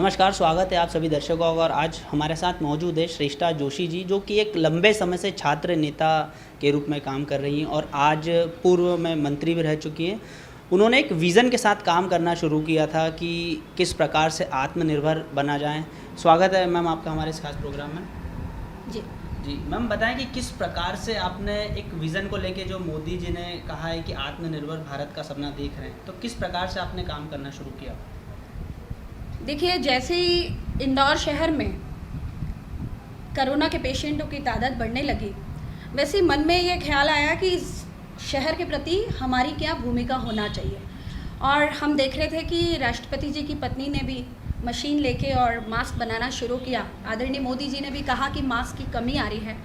नमस्कार, स्वागत है आप सभी दर्शकों का। और आज हमारे साथ मौजूद है श्रेष्ठा जोशी जी, जो कि एक लंबे समय से छात्र नेता के रूप में काम कर रही हैं और आज पूर्व में मंत्री भी रह चुकी हैं। उन्होंने एक विज़न के साथ काम करना शुरू किया था कि किस प्रकार से आत्मनिर्भर बना जाए। स्वागत है मैम आपका हमारे इस खास प्रोग्राम में। जी जी मैम, बताएं कि किस प्रकार से आपने एक विज़न को लेके, जो मोदी जी ने कहा है कि आत्मनिर्भर भारत का सपना देख रहे हैं, तो किस प्रकार से आपने काम करना शुरू किया? देखिए, जैसे ही इंदौर शहर में कोरोना के पेशेंटों की तादाद बढ़ने लगी, वैसे ही मन में ये ख्याल आया कि इस शहर के प्रति हमारी क्या भूमिका होना चाहिए। और हम देख रहे थे कि राष्ट्रपति जी की पत्नी ने भी मशीन लेके और मास्क बनाना शुरू किया। आदरणीय मोदी जी ने भी कहा कि मास्क की कमी आ रही है।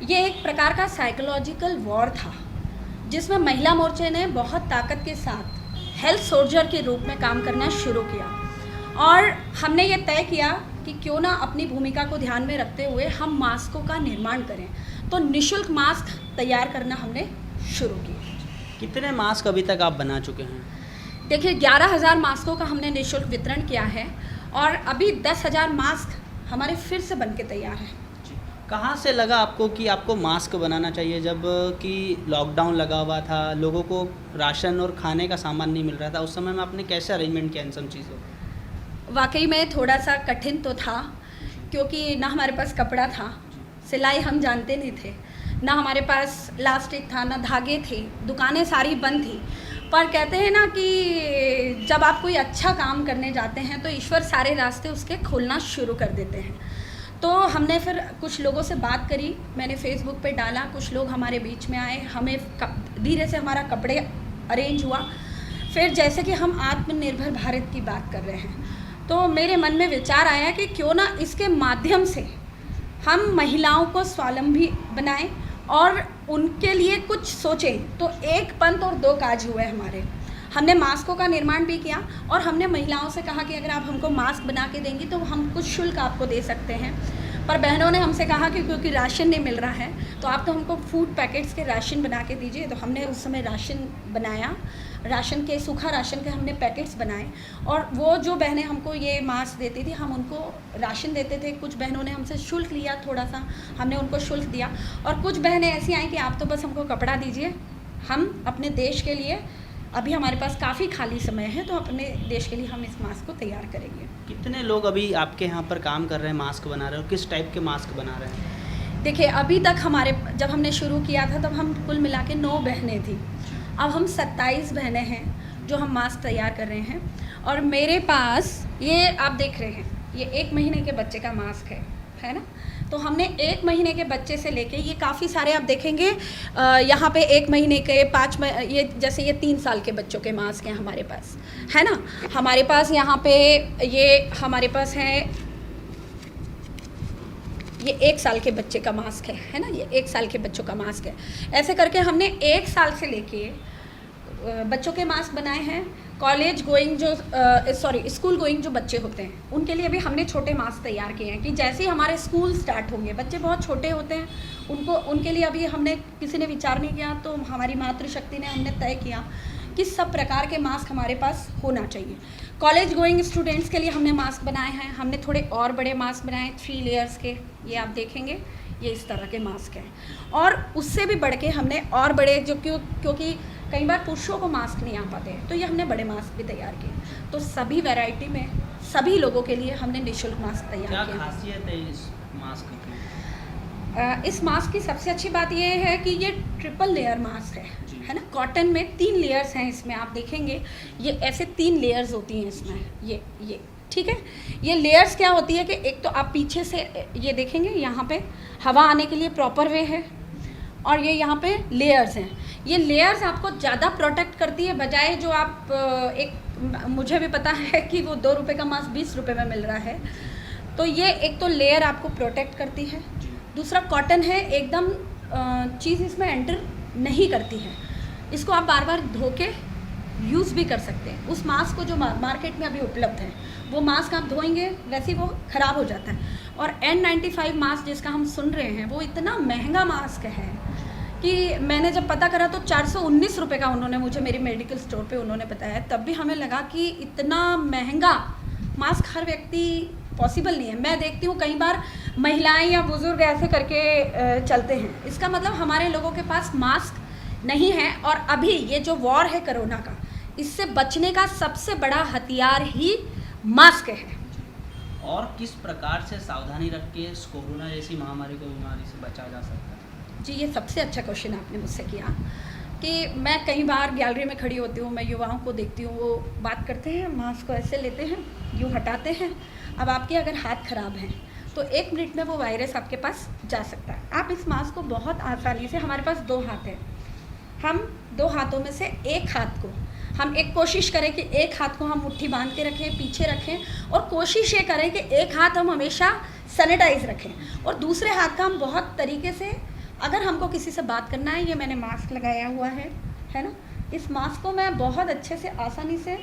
ये एक प्रकार का साइकोलॉजिकल वॉर था, जिसमें महिला मोर्चे ने बहुत ताकत के साथ हेल्थ सोल्जर के रूप में काम करना शुरू किया। और हमने ये तय किया कि क्यों ना अपनी भूमिका को ध्यान में रखते हुए हम मास्कों का निर्माण करें। तो निःशुल्क मास्क तैयार करना हमने शुरू किया। कितने मास्क अभी तक आप बना चुके हैं? देखिए, 11,000 मास्कों का हमने निःशुल्क वितरण किया है और अभी 10,000 मास्क हमारे फिर से बन के तैयार हैं। कहाँ से लगा आपको कि आपको मास्क बनाना चाहिए, जब कि लॉकडाउन लगा हुआ था, लोगों को राशन और खाने का सामान नहीं मिल रहा था? उस समय में आपने कैसे अरेंजमेंट किया इन सब चीज़ों? वाकई में थोड़ा सा कठिन तो था, क्योंकि ना हमारे पास कपड़ा था, सिलाई हम जानते नहीं थे, ना हमारे पास इलास्टिक था, ना धागे थे, दुकानें सारी बंद थी। पर कहते हैं ना कि जब आप कोई अच्छा काम करने जाते हैं तो ईश्वर सारे रास्ते उसके खोलना शुरू कर देते हैं। तो हमने फिर कुछ लोगों से बात करी, मैंने फेसबुक पे डाला, कुछ लोग हमारे बीच में आए, हमें धीरे से हमारा कपड़े अरेंज हुआ। फिर जैसे कि हम आत्मनिर्भर भारत की बात कर रहे हैं, तो मेरे मन में विचार आया कि क्यों ना इसके माध्यम से हम महिलाओं को स्वावलंबी बनाएं और उनके लिए कुछ सोचें। तो एक पंथ और दो काज हुए हमारे। हमने मास्कों का निर्माण भी किया और हमने महिलाओं से कहा कि अगर आप हमको मास्क बना के देंगी तो हम कुछ शुल्क आपको दे सकते हैं। पर बहनों ने हमसे कहा कि क्योंकि राशन नहीं मिल रहा है तो आप तो हमको फूड पैकेट्स के राशन बना के दीजिए। तो हमने उस समय राशन बनाया, राशन के, सूखा राशन के हमने पैकेट्स बनाए और वो जो बहनें हमको ये मास्क देती थी, हम उनको राशन देते थे। कुछ बहनों ने हमसे शुल्क लिया, थोड़ा सा हमने उनको शुल्क दिया। और कुछ बहनें ऐसी आई कि आप तो बस हमको कपड़ा दीजिए, हम अपने देश के लिए, अभी हमारे पास काफ़ी खाली समय है तो अपने देश के लिए हम इस मास्क को तैयार करेंगे। कितने लोग अभी आपके यहाँ पर काम कर रहे हैं, मास्क बना रहे हैं, और किस टाइप के मास्क बना रहे हैं? देखिए, अभी तक जब हमने शुरू किया था तब हम कुल मिला के 9 बहनें थी। अब हम 27 बहनें हैं जो हम मास्क तैयार कर रहे हैं। और मेरे पास ये आप देख रहे हैं, ये 1 महीने के बच्चे का मास्क है ना। तो हमने 1 महीने के बच्चे से लेके ये काफ़ी सारे आप देखेंगे, यहाँ पे 1 महीने के, ये जैसे ये 3 साल के बच्चों के मास्क हैं हमारे पास, है ना। हमारे पास यहाँ पे ये हमारे पास है, ये 1 साल के बच्चे का मास्क है ना, ये 1 साल के बच्चों का मास्क है। ऐसे करके हमने 1 साल से लेके बच्चों के मास्क बनाए हैं। कॉलेज गोइंग स्कूल गोइंग जो बच्चे होते हैं उनके लिए भी हमने छोटे मास्क तैयार किए हैं कि जैसे ही हमारे स्कूल स्टार्ट होंगे, बच्चे बहुत छोटे होते हैं, उनके लिए अभी हमने किसी ने विचार नहीं किया, तो हमारी मातृशक्ति ने हमने तय किया कि सब प्रकार के मास्क हमारे पास होना चाहिए। कॉलेज गोइंग स्टूडेंट्स के लिए हमने मास्क बनाए हैं। हमने थोड़े और बड़े मास्क बनाए, 3 लेयर्स के, ये आप देखेंगे, ये इस तरह के मास्क हैं। और उससे भी बढ़ के हमने और बड़े, जो क्योंकि कई बार पुरुषों को मास्क नहीं आ पाते हैं, तो ये हमने बड़े मास्क भी तैयार किए। तो सभी वैरायटी में सभी लोगों के लिए हमने निःशुल्क मास्क तैयार किया। क्या खासियत है इस मास्क की? इस मास्क की सबसे अच्छी बात ये है कि ये ट्रिपल लेयर मास्क है ना। कॉटन में 3 लेयर्स हैं इसमें, आप देखेंगे ये ऐसे 3 लेयर्स होती हैं इसमें, ये ठीक है। ये लेयर्स क्या होती है कि एक तो आप पीछे से ये देखेंगे, यहाँ पे हवा आने के लिए प्रॉपर वे है, और ये यहाँ पे लेयर्स हैं। ये लेयर्स आपको ज़्यादा प्रोटेक्ट करती है, बजाय जो आप मुझे भी पता है कि वो 2 रुपये का मास्क 20 रुपये में मिल रहा है। तो ये एक तो लेयर आपको प्रोटेक्ट करती है, दूसरा कॉटन है, एकदम चीज़ इसमें एंटर नहीं करती है। इसको आप बार बार धो के यूज़ भी कर सकते हैं। उस मास्क को जो मार्केट में अभी उपलब्ध है, वो मास्क आप धोएंगे वैसे ही वो ख़राब हो जाता है। और N95 मास्क जिसका हम सुन रहे हैं, वो इतना महंगा मास्क है कि मैंने जब पता करा तो 419 रुपये का उन्होंने मुझे मेरी मेडिकल स्टोर पे उन्होंने बताया। तब भी हमें लगा कि इतना महंगा मास्क हर व्यक्ति पॉसिबल नहीं है। मैं देखती हूँ कई बार महिलाएं या बुजुर्ग ऐसे करके चलते हैं, इसका मतलब हमारे लोगों के पास मास्क नहीं है। और अभी ये जो वॉर है कोरोना का, इससे बचने का सबसे बड़ा हथियार ही मास्क है। और किस प्रकार से सावधानी रख के इस कोरोना जैसी महामारी को बीमारी से बचा जा सकता है? जी, ये सबसे अच्छा क्वेश्चन आपने मुझसे किया कि मैं कई बार गैलरी में खड़ी होती हूँ, मैं युवाओं को देखती हूँ, वो बात करते हैं, मास्क को ऐसे लेते हैं, यूँ हटाते हैं। अब आपके अगर हाथ खराब हैं तो 1 मिनट में वो वायरस आपके पास जा सकता है। आप इस मास्क को बहुत आसानी से, हमारे पास 2 हाथ हैं, हम 2 हाथों में से एक हाथ को हम एक कोशिश करें कि एक हाथ को हम मुट्ठी बांध के रखें, पीछे रखें, और कोशिश ये करें कि एक हाथ हम हमेशा सैनिटाइज रखें और दूसरे हाथ का हम बहुत तरीके से, अगर हमको किसी से बात करना है, ये मैंने मास्क लगाया हुआ है ना, इस मास्क को मैं बहुत अच्छे से आसानी से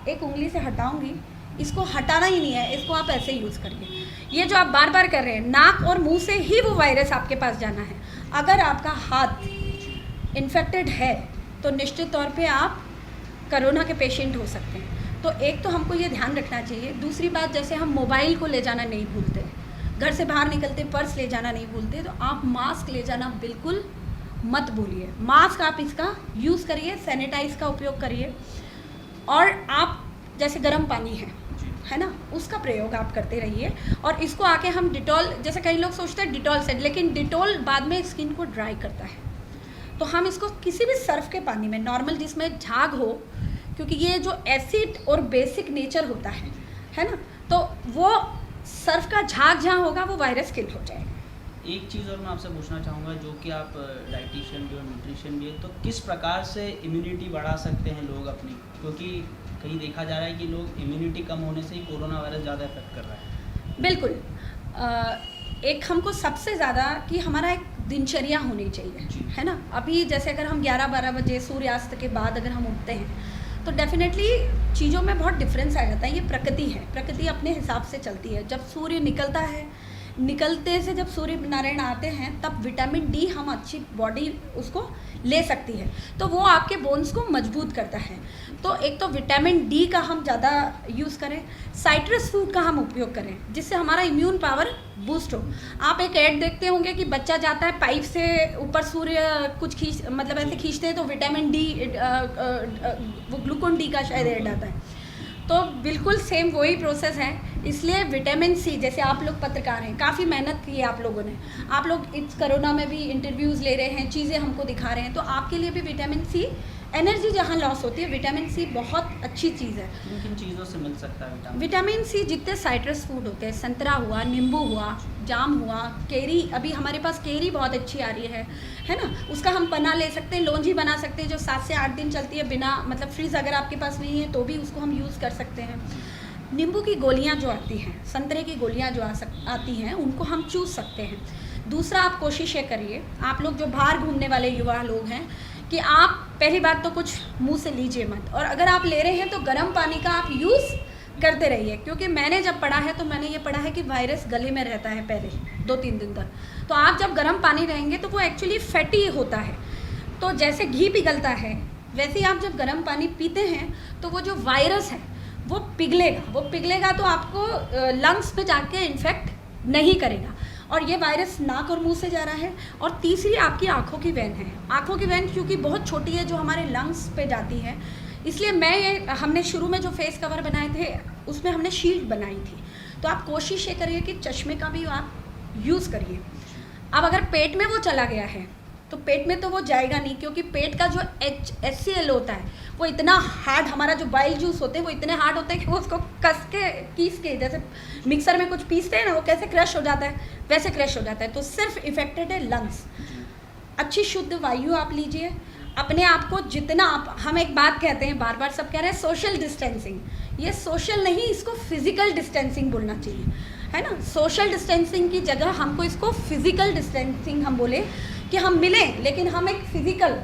एक उंगली से हटाऊंगी। इसको हटाना ही नहीं है, इसको आप ऐसे यूज़ करिए। ये जो आप बार बार कर रहे हैं, नाक और मुंह से ही वो वायरस आपके पास जाना है। अगर आपका हाथ इन्फेक्टेड है तो निश्चित तौर पे आप कोरोना के पेशेंट हो सकते हैं। तो एक तो हमको ये ध्यान रखना चाहिए। दूसरी बात, जैसे हम मोबाइल को ले जाना नहीं भूलते, घर से बाहर निकलते पर्स ले जाना नहीं भूलते, तो आप मास्क ले जाना बिल्कुल मत भूलिए। मास्क आप इसका यूज़ करिए, सैनिटाइज का उपयोग करिए, और आप जैसे गर्म पानी है ना, उसका प्रयोग आप करते रहिए। और इसको आके हम डिटॉल, जैसे कई लोग सोचते हैं डिटॉल से, लेकिन डिटॉल बाद में स्किन को ड्राई करता है, तो हम इसको किसी भी सर्फ के पानी में, नॉर्मल जिसमें झाग हो, क्योंकि ये जो एसिड और बेसिक नेचर होता है ना, तो वो सर्फ का झाग जहाँ होगा वो वायरस किल हो जाएगा। एक चीज़ और मैं आपसे पूछना चाहूँगा, जो कि आप डाइटिशियन भी और न्यूट्रिशन भी है, तो किस प्रकार से इम्यूनिटी बढ़ा सकते हैं लोग अपनी? क्योंकि कहीं देखा जा रहा है कि लोग इम्यूनिटी कम होने से ही कोरोना वायरस ज़्यादा इफेक्ट कर रहा है। बिल्कुल। एक हमको सबसे ज़्यादा कि हमारा एक दिनचर्या होनी चाहिए, है ना। अभी जैसे अगर हम 11-12 बजे सूर्यास्त के बाद अगर हम उठते हैं तो डेफिनेटली चीज़ों में बहुत डिफरेंस आ जाता है। ये प्रकृति है, प्रकृति अपने हिसाब से चलती है। जब सूर्य निकलता है, निकलते से जब सूर्य नारायण आते हैं, तब विटामिन डी हम अच्छी बॉडी उसको ले सकती है, तो वो आपके बोन्स को मजबूत करता है। तो एक तो विटामिन डी का हम ज़्यादा यूज़ करें, साइट्रस फ्रूट का हम उपयोग करें, जिससे हमारा इम्यून पावर बूस्ट हो। आप एक ऐड देखते होंगे कि बच्चा जाता है पाइप से ऊपर, सूर्य कुछ मतलब ऐसे खींचते हैं तो विटामिन डी, वो ग्लूकोन डी का शायद ऐड आता है। तो बिल्कुल सेम वही प्रोसेस है। इसलिए विटामिन सी, जैसे आप लोग पत्रकार हैं, काफ़ी मेहनत की है आप लोगों ने, आप लोग इस कोरोना में भी इंटरव्यूज़ ले रहे हैं, चीज़ें हमको दिखा रहे हैं, तो आपके लिए भी विटामिन सी, एनर्जी जहाँ लॉस होती है, विटामिन सी बहुत अच्छी चीज़ है। किन चीज़ों से मिल सकता है विटामिन सी? जितने साइट्रस फूड होते हैं, संतरा हुआ, नींबू हुआ, जाम हुआ, केरी, अभी हमारे पास केरी बहुत अच्छी आ रही है ना, उसका हम पन्ना ले सकते हैं, लौंजी बना सकते हैं, जो 7 से 8 दिन चलती है बिना, मतलब फ्रीज अगर आपके पास नहीं है तो भी उसको हम यूज़ कर सकते हैं। नींबू की गोलियां जो आती हैं, संतरे की गोलियां जो आती हैं, उनको हम चूस सकते हैं। दूसरा, आप कोशिश ये करिए, आप लोग जो बाहर घूमने वाले युवा लोग हैं, कि आप पहली बात तो कुछ मुंह से लीजिए मत, और अगर आप ले रहे हैं तो गर्म पानी का आप यूज़ करते रहिए। क्योंकि मैंने जब पढ़ा है तो मैंने ये पढ़ा है कि वायरस गले में रहता है पहले 2-3 दिन तक, तो आप जब गर्म पानी रहेंगे तो वो एक्चुअली फैटी होता है, तो जैसे घी पिघलता है वैसे ही आप जब गर्म पानी पीते हैं तो वो जो वायरस है वो पिघलेगा तो आपको लंग्स में जाके इन्फेक्ट नहीं करेगा, और ये वायरस नाक और मुंह से जा रहा है। और तीसरी आपकी आँखों की वेन है, आँखों की वेन क्योंकि बहुत छोटी है, जो हमारे लंग्स पे जाती है, इसलिए हमने शुरू में जो फेस कवर बनाए थे उसमें हमने शील्ड बनाई थी। तो आप कोशिश ये करिए कि चश्मे का भी आप यूज़ करिए। अब अगर पेट में वो चला गया है तो पेट में तो वो जाएगा नहीं, क्योंकि पेट का जो HCl होता है वो इतना हार्ड, हमारा जो बाइल जूस होते हैं वो इतने हार्ड होते हैं कि वो उसको कीस के जैसे मिक्सर में कुछ पीसते हैं ना, वो कैसे क्रश हो जाता है वैसे क्रश हो जाता है। तो सिर्फ इफेक्टेड है लंग्स। अच्छी शुद्ध वायु आप लीजिए, अपने आप को जितना आप, हम एक बात कहते हैं बार बार, सब कह रहे हैं सोशल डिस्टेंसिंग, ये सोशल नहीं, इसको फिजिकल डिस्टेंसिंग बोलना चाहिए, है ना। सोशल डिस्टेंसिंग की जगह हमको इसको फिजिकल डिस्टेंसिंग हम बोले कि हम मिलें, लेकिन हम एक फिजिकल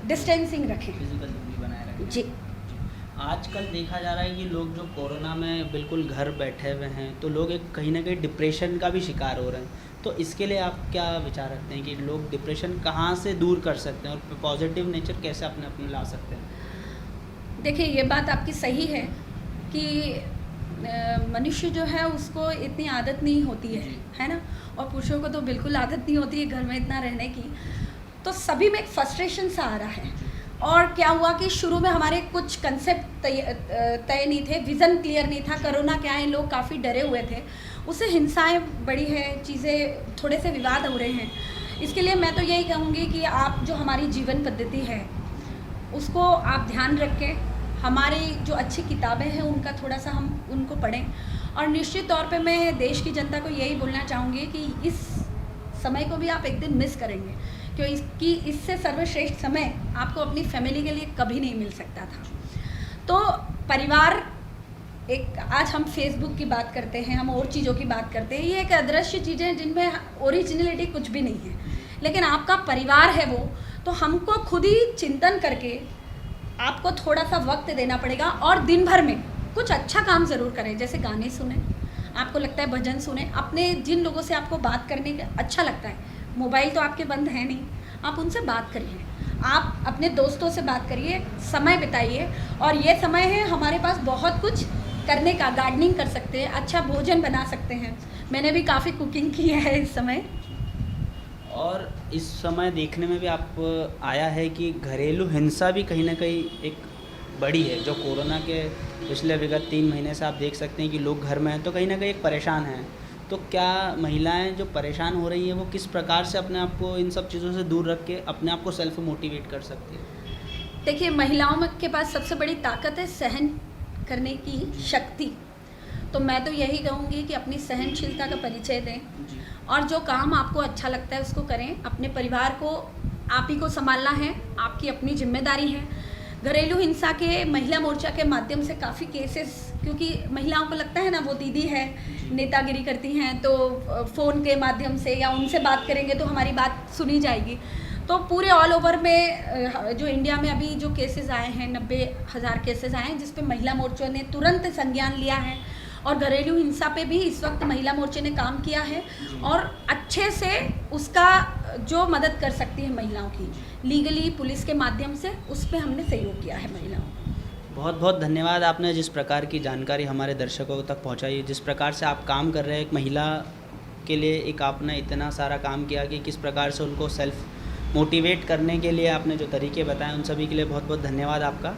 डिस्टेंसिंग रखें, फिजिकल दूरी बनाए रखें। जी। आजकल देखा जा रहा है कि लोग जो कोरोना में बिल्कुल घर बैठे हुए हैं, तो लोग एक कहीं ना कहीं डिप्रेशन का भी शिकार हो रहे हैं, तो इसके लिए आप क्या विचार रखते हैं कि लोग डिप्रेशन कहाँ से दूर कर सकते हैं और पॉजिटिव नेचर कैसे अपने ला सकते हैं? देखिए, ये बात आपकी सही है कि मनुष्य जो है उसको इतनी आदत नहीं होती है ना, और पुरुषों को तो बिल्कुल आदत नहीं होती है घर में इतना रहने की। तो सभी में एक फ्रस्ट्रेशन सा आ रहा है। और क्या हुआ कि शुरू में हमारे कुछ कंसेप्ट तय नहीं थे, विज़न क्लियर नहीं था, कोरोना क्या है, लोग काफ़ी डरे हुए थे, उससे हिंसाएं बढ़ी है, चीज़ें थोड़े से विवाद हो रहे हैं। इसके लिए मैं तो यही कहूँगी कि आप जो हमारी जीवन पद्धति है उसको आप ध्यान रखें, हमारी जो अच्छी किताबें हैं उनका थोड़ा सा हम उनको पढ़ें। और निश्चित तौर पे मैं देश की जनता को यही बोलना चाहूँगी कि इस समय को भी आप एक दिन मिस करेंगे, क्योंकि इससे सर्वश्रेष्ठ समय आपको अपनी फैमिली के लिए कभी नहीं मिल सकता था। तो परिवार, एक आज हम फेसबुक की बात करते हैं, हम और चीज़ों की बात करते हैं, ये एक अदृश्य चीज़ें हैं जिनमें ओरिजिनलिटी कुछ भी नहीं है, लेकिन आपका परिवार है वो, तो हमको खुद ही चिंतन करके आपको थोड़ा सा वक्त देना पड़ेगा। और दिन भर में कुछ अच्छा काम ज़रूर करें, जैसे गाने सुने, आपको लगता है भजन सुने, अपने जिन लोगों से आपको बात करने का अच्छा लगता है, मोबाइल तो आपके बंद है नहीं, आप उनसे बात करिए, आप अपने दोस्तों से बात करिए, समय बिताइए। और ये समय है हमारे पास बहुत कुछ करने का, गार्डनिंग कर सकते हैं, अच्छा भोजन बना सकते हैं, मैंने भी काफ़ी कुकिंग की है इस समय। और इस समय देखने में भी आप आया है कि घरेलू हिंसा भी कहीं ना कहीं एक बड़ी है, जो कोरोना के पिछले विगत 3 महीने से आप देख सकते हैं कि लोग घर में हैं तो कहीं ना कहीं एक परेशान हैं। तो क्या महिलाएं जो परेशान हो रही हैं वो किस प्रकार से अपने आप को इन सब चीज़ों से दूर रख के अपने आप को सेल्फ मोटिवेट कर सकती है? देखिए, महिलाओं के पास सबसे बड़ी ताकत है सहन करने की शक्ति। तो मैं तो यही कहूँगी कि अपनी सहनशीलता का परिचय दें, और जो काम आपको अच्छा लगता है उसको करें। अपने परिवार को आप ही को संभालना है, आपकी अपनी जिम्मेदारी है। घरेलू हिंसा के महिला मोर्चा के माध्यम से काफ़ी केसेस, क्योंकि महिलाओं को लगता है ना वो दीदी है, नेतागिरी करती हैं, तो फ़ोन के माध्यम से या उनसे बात करेंगे तो हमारी बात सुनी जाएगी। तो पूरे ऑल ओवर में जो इंडिया में अभी जो केसेस आए हैं, 90,000 केसेस आए हैं, जिस पे महिला मोर्चा ने तुरंत संज्ञान लिया है। और घरेलू हिंसा पे भी इस वक्त महिला मोर्चे ने काम किया है, और अच्छे से उसका जो मदद कर सकती है महिलाओं की, लीगली पुलिस के माध्यम से, उस पर हमने सहयोग किया है महिलाओं को। बहुत बहुत धन्यवाद, आपने जिस प्रकार की जानकारी हमारे दर्शकों तक पहुंचाई, जिस प्रकार से आप काम कर रहे हैं एक महिला के लिए, एक आपने इतना सारा काम किया कि किस प्रकार से उनको सेल्फ मोटिवेट करने के लिए आपने जो तरीके बताए, उन सभी के लिए बहुत बहुत धन्यवाद आपका।